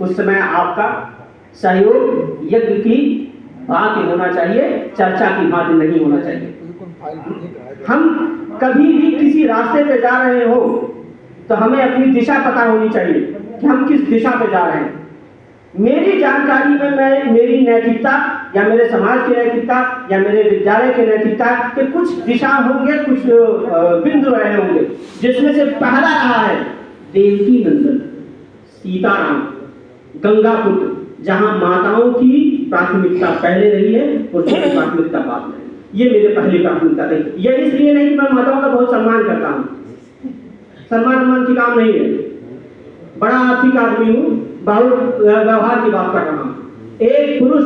उस समय आपका सहयोग यज्ञ की भांति होना चाहिए, चर्चा की भांति नहीं होना चाहिए। हम कभी भी किसी रास्ते पे जा रहे हो तो हमें अपनी दिशा पता होनी चाहिए कि हम किस दिशा पे जा रहे हैं। मेरी जानकारी में मैं मेरी नैतिकता या मेरे समाज की नैतिकता या मेरे विद्यालय की नैतिकता के कुछ दिशा होंगे, कुछ बिंदु रहे होंगे, जिसमें से पहला रहा है देवकी नंदन, सीताराम, गंगा पुत्र, जहां माताओं की प्राथमिकता पहले रही है, पुरुषों की प्राथमिकता बाद में। ये मेरे पहली प्राथमिकता रही। यह इसलिए नहीं कि मैं माताओं का बहुत सम्मान करता हूँ, सम्मान की काम नहीं है, बड़ा आर्थिक आदमी हूँ, बहुत व्यवहार की बात कर रहा हूँ। एक पुरुष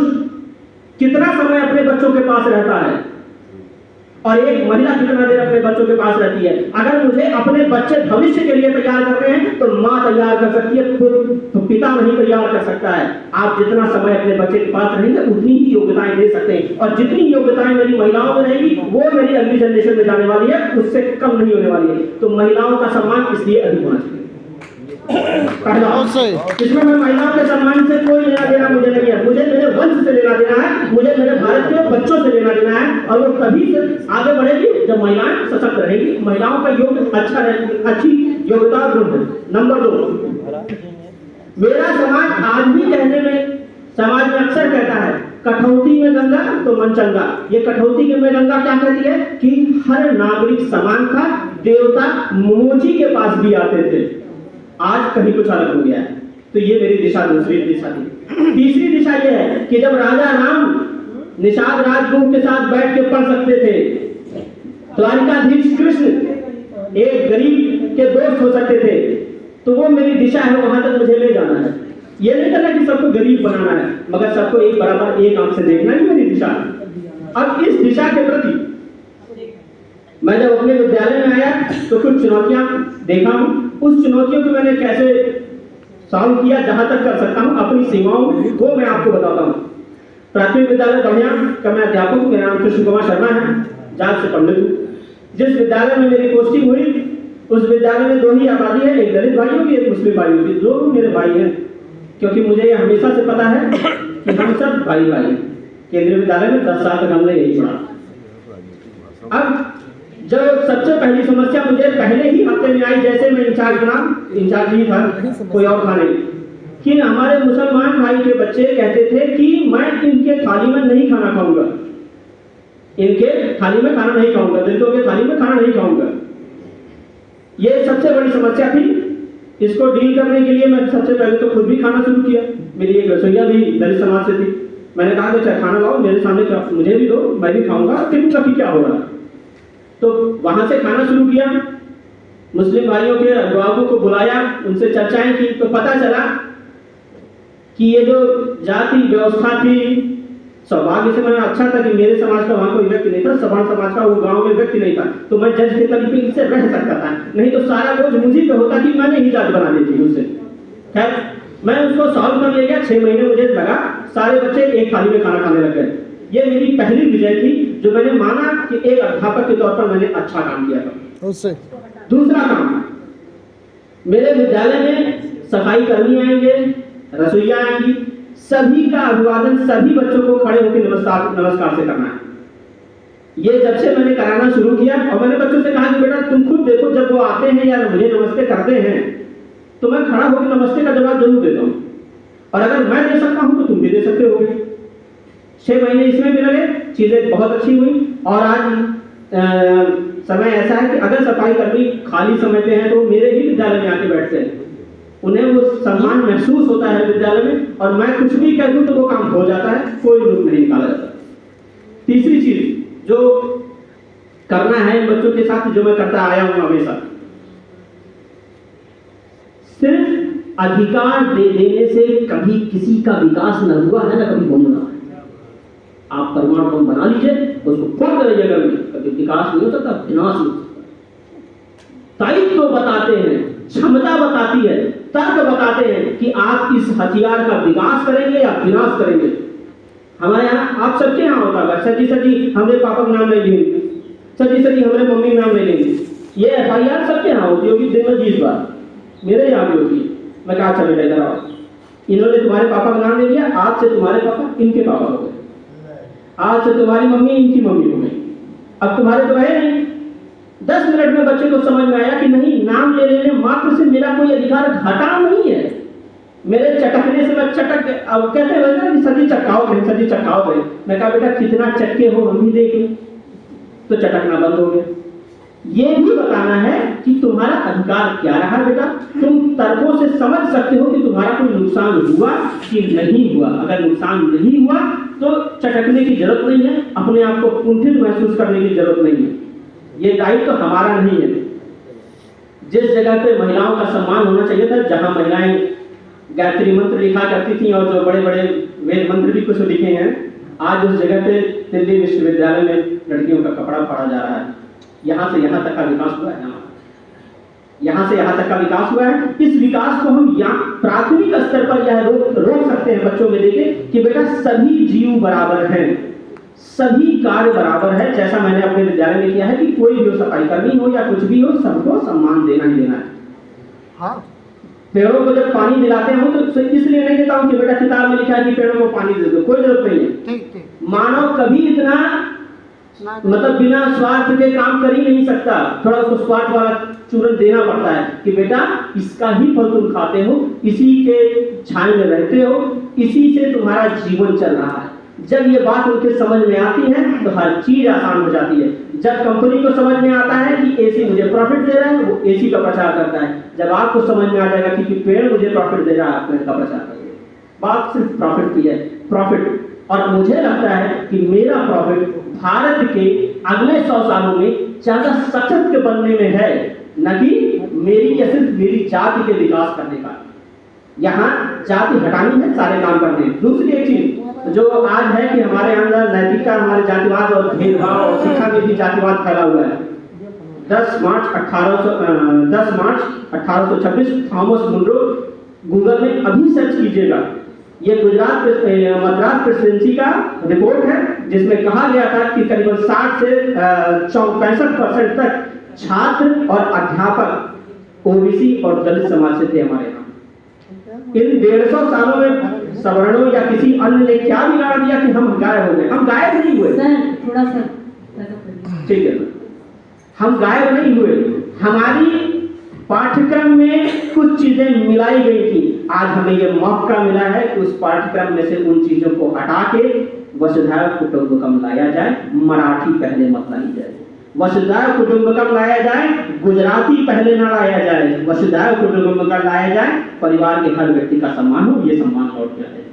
कितना समय अपने बच्चों के पास रहता है और एक महिला कितना देर अपने बच्चों के पास रहती है। अगर मुझे अपने बच्चे भविष्य के लिए तैयार करने हैं तो माँ तैयार कर सकती है, तो पिता नहीं तैयार कर सकता है। आप जितना समय अपने बच्चे के पास रहेंगे उतनी ही योग्यताएं दे सकते हैं, और जितनी योग्यताएं मेरी महिलाओं में रहेगी वो मेरी अगली जनरेशन में जाने वाली है, उससे कम नहीं होने वाली है। तो महिलाओं का सम्मान इसलिए अधिक होना चाहिए। पहला, इसमें मैं महिलाओं के सम्मान से कोई लेना देना मुझे नहीं है, मुझे मेरे वंश से लेना देना है, मुझे मेरे भारत के बच्चों से लेना देना है, और वो तभी से आगे बढ़ेगी जब महिलाएं सशक्त रहेगी, महिलाओं का योग अच्छा रहेगी, अच्छी योग्यता गुण है। नंबर 2, मेरा समाज आज भी कहने में, समाज में अक्सर कहता है कठौती में गंगा तो मन चंगा। ये कठौती में गंगा क्या कहती है कि हर नागरिक समान था, देवता मोची के पास भी आते थे। आज कहीं कुछ अलग हो गया है। तो ये मेरी दिशा, दूसरी दिशा थी। तीसरी दिशा ये है कि जब राजा राम निषाद राजगुरु के साथ बैठ के पढ़ सकते थे, द्वारिकाधीश कृष्ण एक गरीब के दोस्त हो सकते थे, तो वो मेरी दिशा है, वहां तक मुझे ले जाना है। ये नहीं करना कि सबको गरीब बनाना है, मगर सबको एक बराबर एक आंख से देखना ही मेरी दिशा है। अब इस दिशा के प्रति मैं जब अपने विद्यालय में आया तो कुछ चुनौतियां देखा हूं। उस चुनौतियों को मैंने कैसे सॉल्व किया, जहां तक कर सकता हूं अपनी सीमाओं में, वो मैं आपको बताता हूं। प्राथमिक विद्यालय बढ़िया का मैं अध्यापक हूं, मेरा नाम कृष्ण कुमार शर्मा है, जात से पंडित हूं। जिस विद्यालय में मेरी पोस्टिंग हुई उस विद्यालय में 2 ही आबादी है, एक दलित भाइयों की, एक मुस्लिम भाइयों की। दोनों मेरे भाई हैं, क्योंकि मुझे हमेशा से पता है कि हम सब भाई भाई हैं। केंद्रीय विद्यालय में 10 साल तक हमने यही पढ़ा। अब जो सबसे पहली समस्या मुझे पहले ही हफ्ते में आई, जैसे मैं इंचार्ज ही था, कोई और था नहीं, कि हमारे मुसलमान भाई के बच्चे कहते थे कि मैं इनके थाली में नहीं खाना खाऊंगा, इनके थाली में खाना नहीं खाऊंगा, दलितों के थाली में खाना नहीं खाऊंगा। ये सबसे बड़ी समस्या थी। इसको डील करने के लिए मैं सबसे पहले तो खुद भी खाना शुरू किया। मेरी एक रसोईया भी दलित समाज से थी। मैंने कहा कि चाहे खाना लाओ मेरे सामने, मुझे भी दो, मैं भी खाऊंगा, फिर कभी क्या हो रहा। तो वहां से खाना शुरू किया, मुस्लिम भाइयों के अभिभावकों को बुलाया, उनसे चर्चाएं की, तो पता चला कि ये जो जाति व्यवस्था थी, सौभाग्य से मैंने अच्छा था कि मेरे समाज का वहां कोई व्यक्ति नहीं था, सवर्ण समाज का वो गांव में व्यक्ति नहीं था, तो मैं जज के तरीके से रह सकता था, नहीं तो सारा बोझ मुझे पे होता कि मैंने ही जात बना दी थी उससे। खैर मैं उसको सॉल्व कर ले गया। 6 महीने मुझे लगा, सारे बच्चे एक थाली में खाना खाने लग गए। ये मेरी पहली विजय थी, जो मैंने माना कि एक अध्यापक के तौर पर मैंने अच्छा काम किया था। उससे दूसरा काम, मेरे विद्यालय में सफाई कर्मी आएंगे, रसोईया आएंगी, सभी का अभिवादन सभी बच्चों को खड़े होकर नमस्कार से करना है। ये जब से मैंने कराना शुरू किया, और मैंने बच्चों से कहा कि बेटा तुम खुद देखो, जब वो आते हैं या मुझे नमस्ते करते हैं तो मैं खड़ा होकर नमस्ते का जवाब जरूर देता हूँ, और अगर मैं दे सकता हूँ तो तुम भी दे सकते हो। 6 महीने इसमें भी लगे, चीजें बहुत अच्छी हुई। और आज समय ऐसा है कि अगर सफाई कर्मी खाली समय पे हैं तो मेरे ही विद्यालय में आके बैठते हैं, उन्हें वो सम्मान महसूस होता है विद्यालय में, और मैं कुछ भी कह दूं तो वो काम हो जाता है, कोई रूप नहीं निकाला जाता। तीसरी चीज जो करना है इन बच्चों के साथ, जो मैं करता आया हूं हमेशा, सिर्फ अधिकार दे देने से कभी किसी का विकास न हुआ है, न कभी होना है। आप परमाणु बम बना लीजिए, उसको फोड़ कर जगह में, कभी विकास नहीं हो सकता, विनाश नहीं हो सकता। दायित्व तो बताते हैं, क्षमता बताती है, तर्क बताते हैं कि आप इस हथियार का विकास करेंगे या विनाश करेंगे। हमारे यहाँ, आप सबके यहाँ होता है, सची सची हमारे पापा का नाम नहीं लेंगे, सची सची हमारे मम्मी का नाम नहीं लेंगे। ये FIR सबके यहाँ होती होगी दिन में 20 बार, मेरे यहाँ भी होती है। मैं कहा अच्छा बेटा इधर आओ, इन्होंने तुम्हारे पापा का नाम ले लिया, आज से तुम्हारे पापा इनके पापा हो गए, आज से तुम्हारी मम्मी इनकी मम्मी हो गई। अब तुम्हारे तो रहे नहीं। 10 मिनट में बच्चे को समझ में आया कि नहीं, नाम ले लेने मात्र से मेरा कोई अधिकार घटा नहीं है। मेरे चटकने से मैं चटक, अब कहते हैं ना कि सदी चटकाओ गए, सदी चटकाओ गए। मैं कहा बेटा कितना चटके हो हम भी देख लें, तो चटकना बंद हो गया। ये भी बताना है कि तुम्हारा अधिकार क्या रहा बेटा। तुम तर्कों से समझ सकते हो कि तुम्हारा कोई नुकसान हुआ कि नहीं हुआ। अगर नुकसान नहीं हुआ तो चटकने की जरूरत नहीं है, अपने आप को कुंठित महसूस करने की जरूरत नहीं है। ये दायित्व तो हमारा नहीं है। जिस जगह पे महिलाओं का सम्मान होना चाहिए था, जहां महिलाएं गायत्री मंत्र लिखा करती थी और जो बड़े बड़े वेद मंत्र भी कुछ लिखे हैं, आज उस जगह पे दिल्ली विश्वविद्यालय में लड़कियों का कपड़ा फाड़ा जा रहा है। यहाँ से यहाँ तक का विकास हुआ है, यहाँ से यहाँ तक का विकास हुआ है। इस विकास को हम यहाँ प्राथमिक स्तर पर यह रोक सकते हैं बच्चों में देके कि बेटा सभी जीव बराबर हैं, सभी कार्य बराबर है। जैसा मैंने अपने विद्यालय में किया है कि कोई भी सफाई कर्मी हो या कुछ भी हो, सबको सम्मान देना ही देना है। हाँ, पेड़ों को जब पानी दिलाते हो तो इसलिए नहीं देता हूँ कि बेटा किताब में लिखा है कि पेड़ों को पानी दे दो, कोई जरूरत नहीं है। मानव कभी इतना मतलब बिना स्वार्थ के काम कर ही नहीं सकता। थोड़ा उसको स्वार्थ वाला चूरन देना पड़ता है कि बेटा इसका ही फल तुम खाते हो, इसी के छाए में रहते हो, इसी से तुम्हारा जीवन चल रहा है। जब ये बात उनके समझ में आती है तो हर चीज आसान हो जाती है। जब कंपनी को समझ में आता है कि एसी मुझे प्रॉफिट दे रहा है, वो एसी का प्रचार करता है। जब आपको समझ में आ जाएगा कि पेड़ मुझे प्रॉफिट दे रहा है, आप पेड़ का प्रचार करेंगे। बात सिर्फ प्रॉफिट की है, प्रॉफिट। और मुझे लगता है कि मेरा प्रॉफिट भारत के अगले 100 सालों में ज्यादा सशक्त बनने में है, न कि मेरी या सिर्फ मेरी जाति के विकास करने का। यहाँ जाति हटानी है, सारे काम करने हैं। दूसरी एक चीज जो आज है कि हमारे अंदर नैतिकता, हमारे जातिवाद और भेदभाव और शिक्षा में भी जातिवाद फैला हुआ है। 10 मार्च 1826 थॉमस मुनरो, गूगल में अभी सर्च कीजिएगा, ये गुजरात मद्रास प्रेसिडेंसी का रिपोर्ट है, जिसमें कहा गया था कि करीबन 60 से 65% तक छात्र और अध्यापक ओबीसी और दलित समाज से थे हमारे यहाँ। इन 150 सालों में सवर्णों या किसी अन्य ने क्या बिगाड़ दिया कि हम गायब हो गए? हम गायब नहीं हुए। थोड़ा सा ठीक है, हम गायब नहीं हुए। हमारी पाठ्यक्रम में कुछ चीजें मिलाई गई थी। आज हमें ये मौका मिला है कि उस पाठ्यक्रम में से उन चीजों को हटा के वसुधैव कुटुंबकम लाया जाए। मराठी पहले मत लाई जाए, वसुधैव कुटुंबकम लाया जाए। गुजराती पहले ना लाया जाए, वसुधैव कुटुंबकम लाया जाए। परिवार के हर व्यक्ति का सम्मान हो, ये सम्मान लौट जाए।